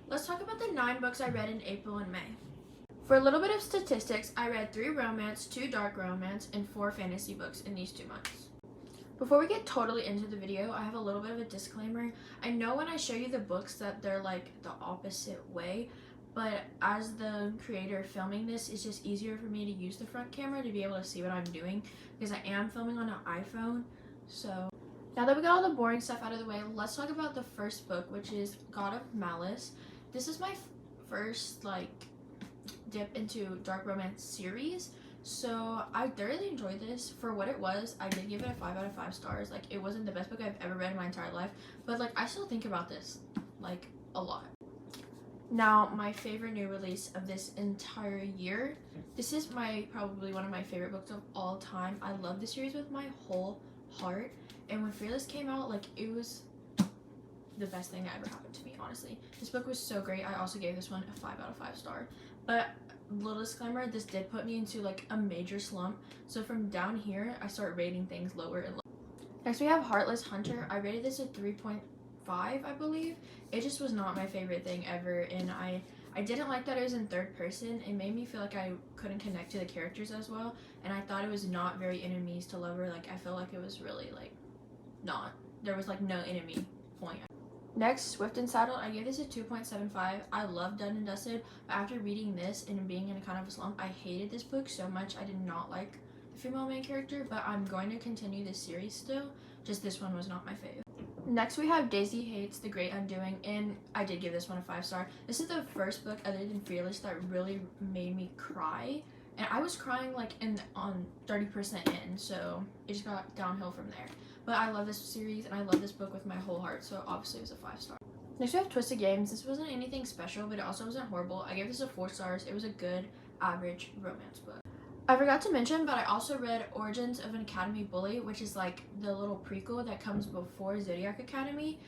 Let's talk about the 9 books I read in April and May. For a little bit of statistics, I read 3 romance, 2 dark romance, and 4 fantasy books in these 2 months. Before we get totally into the video, I have a little bit of a disclaimer. I know when I show you the books that they're like the opposite way, but as the creator filming this, it's just easier for me to use the front camera to be able to see what I'm doing because I am filming on an iPhone. So now that we got all the boring stuff out of the way, let's talk about the first book, which is God of Malice. This is my first dip into dark romance series. So I thoroughly enjoyed this. For what it was, I did give it a 5 out of 5 stars. Like, it wasn't the best book I've ever read in my entire life, but I still think about this a lot. Now, my favorite new release of this entire year. This is probably one of my favorite books of all time. I love this series with my whole heart, and when Fearless came out, it was the best thing that ever happened to me, honestly. This book was so great. I also gave this one a 5 out of 5 star. But little disclaimer, this did put me into a major slump. So from down here, I start rating things lower and lower. Next we have Heartless Hunter. I rated this a 3.5, I believe. It just was not my favorite thing ever, and I didn't like that it was in third person. It made me feel like I couldn't connect to the characters as well, and I thought it was not very enemies to lover. I feel like it was really not. There was no enemy point. Next, Swift and Saddle. I gave this a 2.75. I love Done and Dusted, but after reading this and being in a kind of a slump, I hated this book so much. I did not like the female main character, but I'm going to continue this series still. Just this one was not my fave. Next, we have Daisy Hates The Great Undoing, and I did give this one a 5 star. This is the first book other than Fearless that really made me cry, and I was crying on 30% in, so it just got downhill from there. But I love this series and I love this book with my whole heart, so obviously it was a 5 star. Next we have Twisted Games. This wasn't anything special, but it also wasn't horrible. I gave this a 4 stars. It was a good average romance book. I forgot to mention, but I also read Origins of an Academy Bully, which is the little prequel that comes before Zodiac Academy,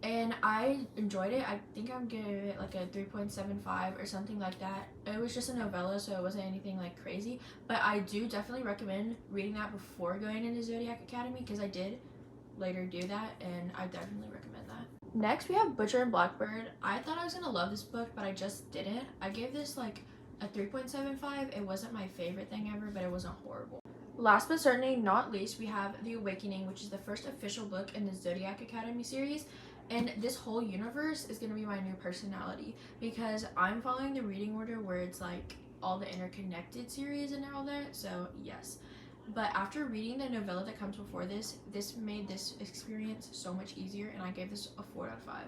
and I enjoyed it. I think I'm giving it a 3.75 or something like that. It was just a novella, so it wasn't anything crazy, but I do definitely recommend reading that before going into Zodiac Academy because I did later do that, and I definitely recommend that. Next, we have Butcher and Blackbird. I thought I was gonna love this book, but I just didn't. I gave this a 3.75. It wasn't my favorite thing ever, but it wasn't horrible. Last but certainly not least, we have The Awakening, which is the first official book in the Zodiac Academy series. And this whole universe is going to be my new personality because I'm following the reading order where it's all the interconnected series and all that. So yes. But after reading the novella that comes before this made this experience so much easier, and I gave this a 4 out of 5.